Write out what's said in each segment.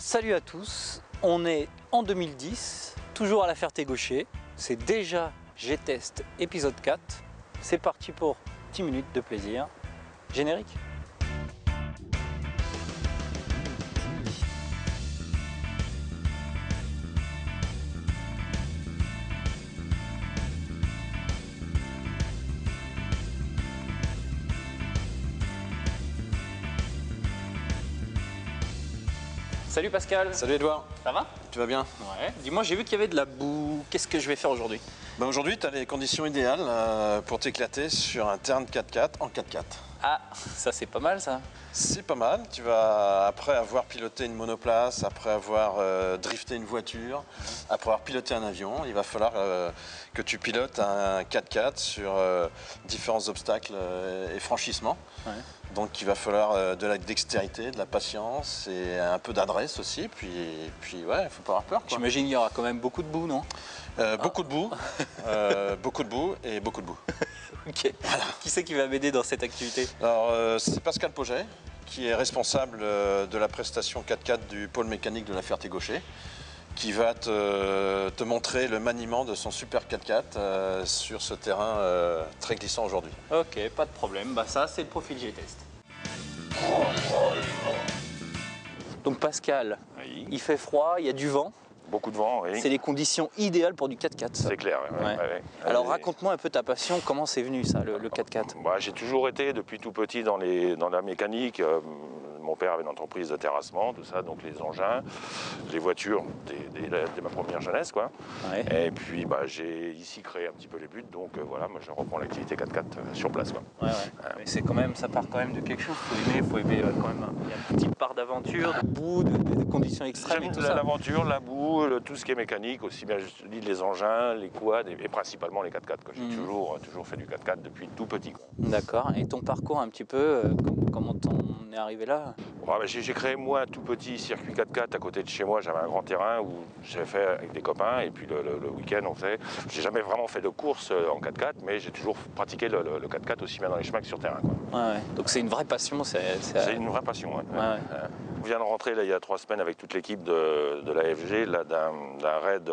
Salut à tous, on est en 2010, toujours à la Ferté-Gaucher, c'est déjà G-Test épisode 4, c'est parti pour 10 minutes de plaisir, générique. Salut Pascal. Salut Edouard. Ça va? Tu vas bien? Ouais. Dis-moi, j'ai vu qu'il y avait de la boue. Qu'est-ce que je vais faire aujourd'hui? Aujourd'hui, tu as les conditions idéales pour t'éclater sur un Tern 4x4 en 4x4. Ah, ça c'est pas mal ça. C'est pas mal. Tu vas, après avoir piloté une monoplace, après avoir drifté une voiture, après avoir piloté un avion, il va falloir que tu pilotes un 4x4 sur différents obstacles et franchissements. Ouais. Donc il va falloir de la dextérité, de la patience et un peu d'adresse aussi. Puis ouais, il faut pas avoir peur. J'imagine qu'il y aura quand même beaucoup de boue, non? Beaucoup de boue, beaucoup de boue et beaucoup de boue. Ok. Voilà. Qui c'est qui va m'aider dans cette activité? Alors c'est Pascal Pauget qui est responsable de la prestation 4x4 du pôle mécanique de la Ferté-Gaucher, qui va te montrer le maniement de son super 4x4 sur ce terrain très glissant aujourd'hui. Ok, pas de problème. Bah ça, c'est le profil G-Test. Donc Pascal, oui. Il fait froid, il y a du vent. Beaucoup de vent, oui. C'est les conditions idéales pour du 4x4. C'est clair, oui. Ouais. Ouais. Alors raconte-moi un peu ta passion, comment c'est venu ça, le 4x4? Bah, j'ai toujours été depuis tout petit dans la mécanique. Mon père avait une entreprise de terrassement, tout ça, donc les engins, les voitures dès ma première jeunesse, quoi. Ouais. Et puis bah, j'ai ici créé un petit peu les buts, donc voilà, moi je reprends l'activité 4x4 sur place, quoi. Ouais, ouais. Mais c'est quand même, ça part quand même de quelque chose. Faut aimer quand même. Il y a une petite part d'aventure, de boue, de conditions extrêmes et tout ça. L'aventure, la boue, tout ce qui est mécanique, aussi bien je dis les engins, les quads et principalement les 4x4. J'ai toujours fait du 4x4 depuis tout petit. D'accord. Et ton parcours un petit peu, comment t'en es arrivé là? Ouais, j'ai créé moi un tout petit circuit 4x4 à côté de chez moi. J'avais un grand terrain où j'avais fait avec des copains et puis le week-end on faisait. J'ai jamais vraiment fait de course en 4x4, mais j'ai toujours pratiqué le 4x4 aussi bien dans les chemins que sur terrain, quoi. Ouais, ouais. Donc c'est une vraie passion. C'est une vraie passion. Ouais. Ouais, ouais. On vient de rentrer là, il y a 3 semaines avec toute l'équipe de l'AFG d'un raid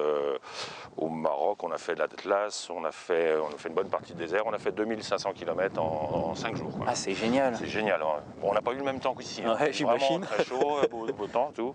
au Maroc. On a fait de l'Atlas, on a fait une bonne partie de désert. On a fait 2500 km en 5 jours. Quoi. Ah, c'est génial. C'est génial. Hein. Bon, on n'a pas eu le même temps qu'ici. Hein. Ouais, j'imagine. Vraiment très chaud, beau temps, tout.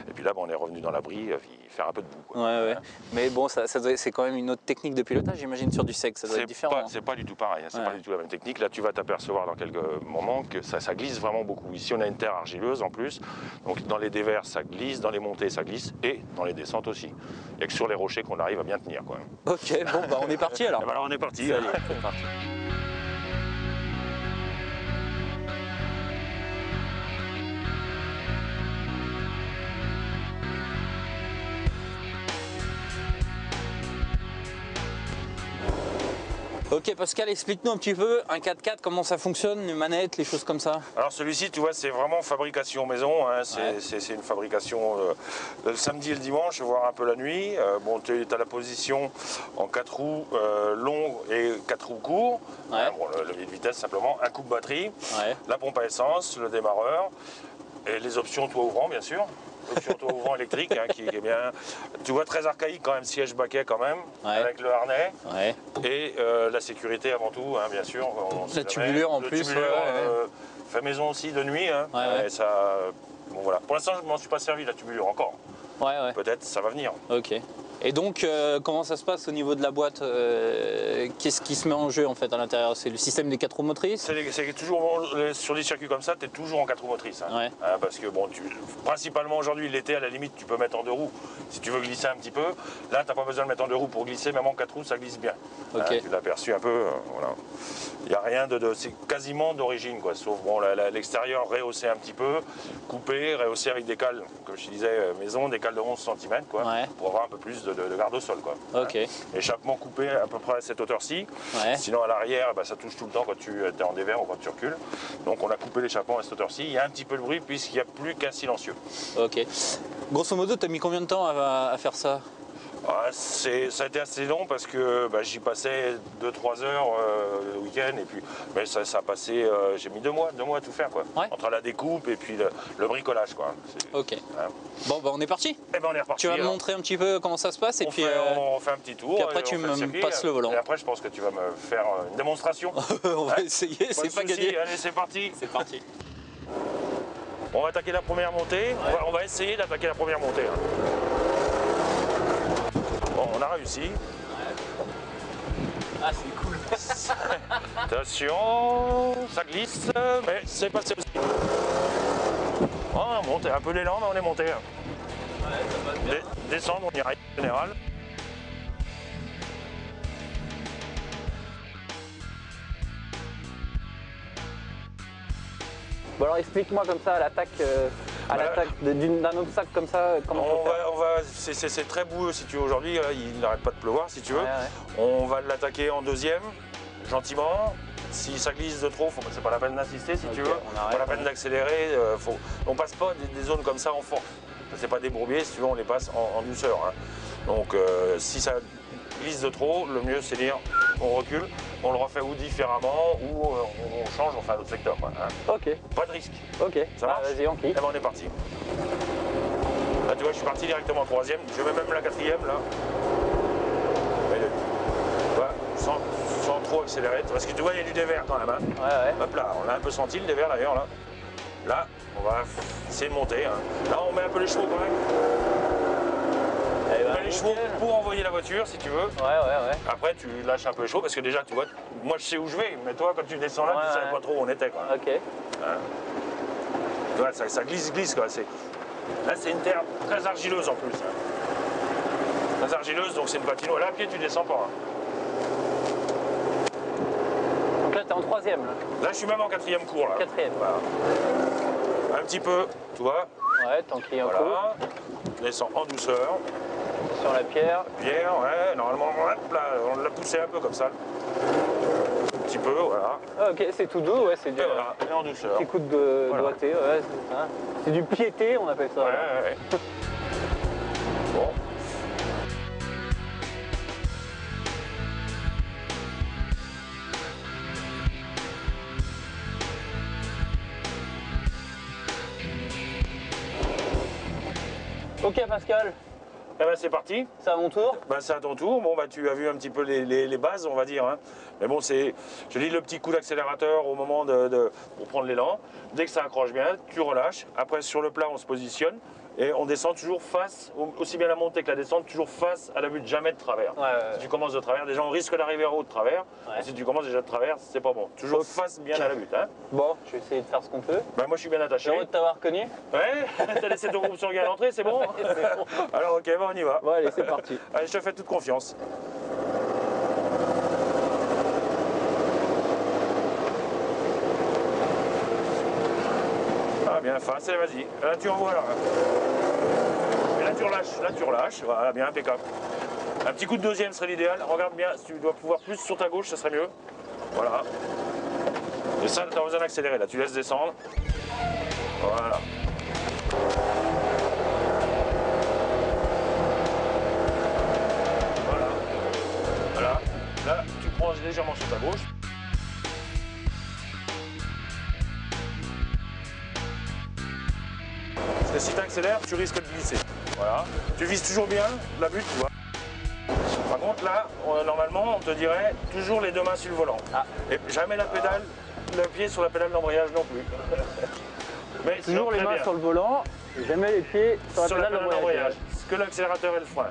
Et puis là, on est revenu dans l'abri, faire un peu de boue. Quoi. Ouais, ouais. Mais bon, c'est quand même une autre technique de pilotage, j'imagine, sur du sec. Ça doit être différent. C'est pas du tout pareil. Hein. C'est pas du tout la même technique. Là, tu vas t'apercevoir dans quelques moments que ça glisse vraiment beaucoup. Ici, on a une terre argileuse en plus. Donc dans les dévers ça glisse, dans les montées ça glisse et dans les descentes aussi. Il n'y a que sur les rochers qu'on arrive à bien tenir, quoi. Ok, bon bah on est parti alors. Alors on est parti. Allez, c'est parti. Ok Pascal, explique-nous un petit peu un 4x4, comment ça fonctionne, les manettes, les choses comme ça. Alors celui-ci, tu vois, c'est vraiment fabrication maison, hein. C'est une fabrication le samedi et le dimanche, voire un peu la nuit. Bon, tu as la position en 4 roues longs et 4 roues courts. Ouais. Hein, bon, le levier de vitesse simplement, un coupe-batterie, la pompe à essence, le démarreur et les options toit ouvrant bien sûr. L'option toit ouvrant électrique hein, qui est bien, tu vois, très archaïque quand même, siège baquet quand même, avec le harnais et la sécurité avant tout, hein, bien sûr. La tubulure en plus. Fait maison aussi de nuit, hein, et ça, bon voilà. Pour l'instant, je m'en suis pas servi la tubulure encore. Peut-être ça va venir. Ok. Et donc, comment ça se passe au niveau de la boîte? Qu'est-ce qui se met en jeu en fait à l'intérieur? C'est le système des 4 roues motrices? C'est toujours sur des circuits comme ça, tu es toujours en 4 roues motrices. Hein. Hein, parce que bon, principalement aujourd'hui, l'été à la limite, tu peux mettre en 2 roues si tu veux glisser un petit peu. Là, tu n'as pas besoin de mettre en 2 roues pour glisser, même en 4 roues, ça glisse bien. Okay. Hein, tu l'as perçu un peu. Voilà. Il n'y a rien c'est quasiment d'origine, quoi. Sauf bon, l'extérieur rehaussé un petit peu, coupé, rehaussé avec des cales, comme je te disais, maison, des cales de 11 cm, quoi, pour avoir un peu plus de garde au sol, quoi. Okay. Hein. Échappement coupé à peu près à cette hauteur-ci. Sinon à l'arrière, bah, ça touche tout le temps quand tu es en dévers ou quand tu recules. Donc on a coupé l'échappement à cette hauteur-ci. Il y a un petit peu de bruit puisqu'il n'y a plus qu'un silencieux. Ok. Grosso modo, tu as mis combien de temps à faire ça? Ça a été assez long parce que j'y passais 2-3 heures le week-end et puis mais ça a passé, j'ai mis 2 mois à tout faire quoi. Ouais. Entre la découpe et puis le bricolage quoi. Ok. Hein. Bon, on est parti. Et ben on est reparti. Tu vas me alors. montrer un petit peu comment ça se passe et puis On fait un petit tour. puis après, et tu on fait me circuit, passes le volant. Et après je pense que tu vas me faire une démonstration. on va Hein, essayer, de c'est pas souci. gagné. Allez c'est parti. C'est parti. On va attaquer la première montée. On va essayer d'attaquer la première montée. Hein. Bon, on a réussi. Ah, c'est cool. Attention, ça glisse, mais c'est passé aussi. Oh, on monte un peu d'élan, mais on est monté. Hein. Ouais, ça va bien. Descendre, on y arrive en général. Bon alors explique-moi comme ça à l'attaque d'un obstacle comme ça, comment on fait. C'est très boueux si tu veux aujourd'hui, il n'arrête pas de pleuvoir si tu veux. Ouais. On va l'attaquer en deuxième, gentiment. Si ça glisse de trop, c'est pas la peine d'insister si tu veux. on arrête, Pas la peine d'accélérer. On passe pas des zones comme ça en force. C'est pas des bourbiers, si tu veux, on les passe en douceur. Hein. Donc si ça glisse de trop, le mieux c'est dire on recule, on le refait ou différemment ou on change, on fait un autre secteur. Quoi, hein. Ok, Pas de risque. ok. Ça marche. Vas-y, on clique. Eh ben, on est parti. Là tu vois, je suis parti directement en troisième, je mets même la quatrième là. Sans trop accélérer, parce que tu vois il y a du dévers quand même. Hein. Ouais. Hop là, on a un peu senti le dévers d'ailleurs là. Là, on va essayer de monter. Hein. Là on met un peu les chevaux quand même. On met les chevaux pour envoyer la voiture si tu veux. Ouais. Après tu lâches un peu les chevaux parce que déjà tu vois, moi je sais où je vais, mais toi quand tu descends là, tu savais pas trop où on était quoi. Ok. Hein. Tu vois, ça glisse quoi. Là c'est une terre très argileuse en plus. Hein. Très argileuse, donc c'est une patinoire. Là à pied tu descends pas. Hein. Donc là t'es en troisième là. Là je suis même en quatrième cours là. Quatrième. Voilà. Un petit peu, tu vois. Ouais, t'enquilles un coup. Voilà. Descends en douceur. Sur la pierre. Pierre, ouais, normalement, hop là, on l'a poussé un peu comme ça. Un petit peu, voilà. Ah, ok, c'est tout doux, ouais, c'est du Et voilà, et en douceur. petit coup de Voilà. doigté, ouais, c'est ça. C'est du piété, on appelle ça. Ouais. Bon. Ok Pascal, Eh ben c'est parti. c'est à mon tour. Ben, c'est à ton tour. Bon, bah, tu as vu un petit peu les bases, on va dire. Hein. Mais bon, c'est, je dis le petit coup d'accélérateur au moment pour prendre l'élan. Dès que ça accroche bien, tu relâches. Après, sur le plat, on se positionne et on descend toujours face, aussi bien la montée que la descente, toujours face à la butte, jamais de travers. Ouais. Si tu commences de travers, déjà on risque d'arriver en haut de travers. Ouais. Si tu commences déjà de travers, c'est pas bon. Toujours Ok. face bien à la butte. Hein. Bon, je vais essayer de faire ce qu'on peut. Ben, moi, je suis bien attaché. J'ai heureux de t'avoir connu. Ouais, t'as laissé ton groupe sur à l'entrée, c'est bon. C'est bon. Alors, ok, ben, on y va. Bon allez, c'est parti. Allez, je te fais toute confiance. Ah, bien face, allez, vas-y. Là, tu envoies là. Et là, tu relâches. Voilà, bien, impeccable. Un petit coup de deuxième serait l'idéal. Regarde bien, si tu dois pouvoir plus sur ta gauche, ça serait mieux. Voilà. Et ça, tu as besoin d'accélérer. Là, tu laisses descendre. Voilà. Voilà. Là, tu prends légèrement sur ta gauche. Parce que si tu accélères, tu risques de glisser. Voilà. Tu vises toujours bien la butte, tu vois. Par contre, là, normalement, on te dirait toujours les deux mains sur le volant. Ah. Et jamais la pédale, le pied sur la pédale d'embrayage non plus. Mais Toujours les très mains bien. sur le volant, et jamais les pieds sur la Sur pédale d'embrayage. d'embrayage. Que l'accélérateur et le frein.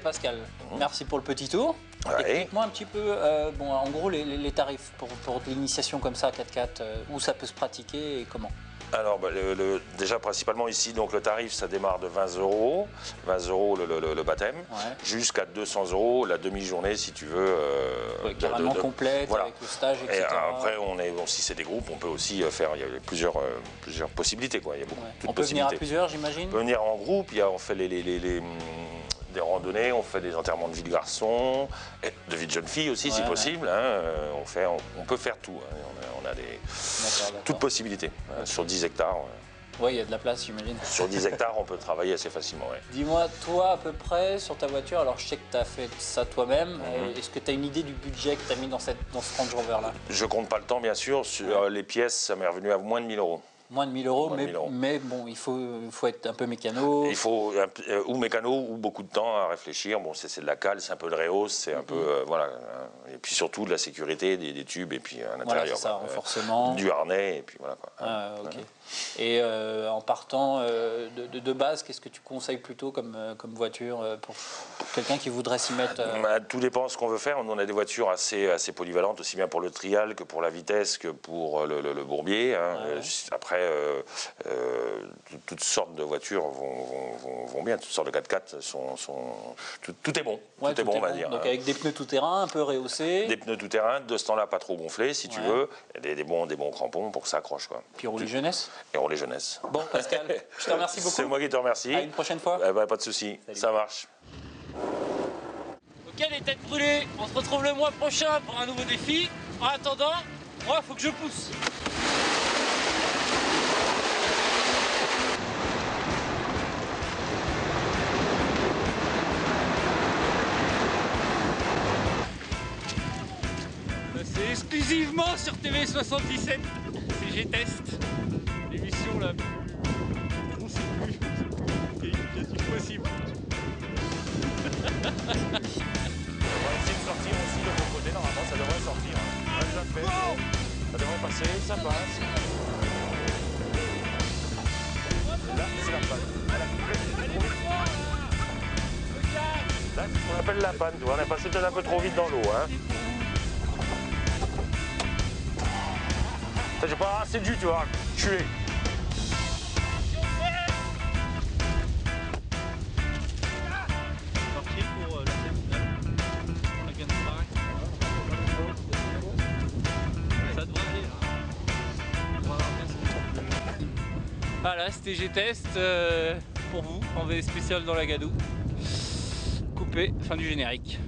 Pascal, merci pour le petit tour. Ouais. Explique-moi un petit peu, bon, en gros, les tarifs pour l'initiation comme ça, 4x4, où ça peut se pratiquer et comment? Alors, déjà, principalement ici, donc le tarif, ça démarre de 20 €. 20 € le baptême, jusqu'à 200 € la demi-journée, si tu veux. Carrément complète, voilà. Avec le stage, etc. Et après, si c'est des groupes, on peut aussi faire, il y a plusieurs possibilités, quoi. Il y a beaucoup de on peut venir à plusieurs, j'imagine? On peut venir en groupe, on fait des randonnées, on fait des enterrements de vie de garçon, et de vie de jeune fille aussi, si possible. Hein. On peut faire tout. Hein. On a toutes possibilités. Sur 10 hectares. Oui, il y a de la place, j'imagine. Sur 10 hectares, on peut travailler assez facilement. Ouais. Dis-moi, toi, à peu près, sur ta voiture, alors je sais que tu as fait ça toi-même, est-ce que tu as une idée du budget que tu as mis dans ce Range Rover-là? Je compte pas le temps, bien sûr. Sur les pièces, ça m'est revenu à moins de 1 000 €. Moins de 1 000 €, mais bon, il faut être un peu mécano. Il faut ou mécano ou beaucoup de temps à réfléchir. Bon, c'est de la cale, c'est un peu le réhausse, c'est un peu voilà. Et puis surtout de la sécurité, des tubes et puis à l'intérieur. Voilà, c'est ça, renforcement. Du harnais et puis voilà quoi. Ok. Et en partant de base, qu'est-ce que tu conseilles plutôt comme voiture pour quelqu'un qui voudrait s'y mettre Tout dépend de ce qu'on veut faire. On a des voitures assez polyvalentes, aussi bien pour le trial que pour la vitesse que pour le bourbier. Hein. Après, toutes sortes de voitures vont bien, toutes sortes de 4x4 tout est bon. Tout est bon, on va dire. Donc avec des pneus tout-terrain, un peu rehaussés. Des pneus tout-terrain, de ce temps-là pas trop gonflés si tu veux, et des bons crampons pour que ça accroche. Quoi. Puis rouler jeunesse. Et rouler jeunesse. Bon, Pascal, je te remercie beaucoup. C'est moi qui te remercie. À une prochaine fois. Pas de souci, ça marche. Ok les têtes brûlées, on se retrouve le mois prochain pour un nouveau défi. En attendant, moi, il faut que je pousse. C'est exclusivement sur TV77, c'est G-Test, l'émission la plus conçue, quasi possible. On va essayer de sortir aussi de mon côté, normalement ça devrait sortir. On l'a déjà fait, ça devrait passer, ça passe. Là, c'est la panne. Là, c'est ce qu'on appelle la panne, tu vois, on est passé peut-être un peu trop vite dans l'eau. Hein. J'ai pas assez de jus, tu vois, tuer. Voilà, c'était G-Test pour vous, en VS spécial dans la Gadoue. Coupé, fin du générique.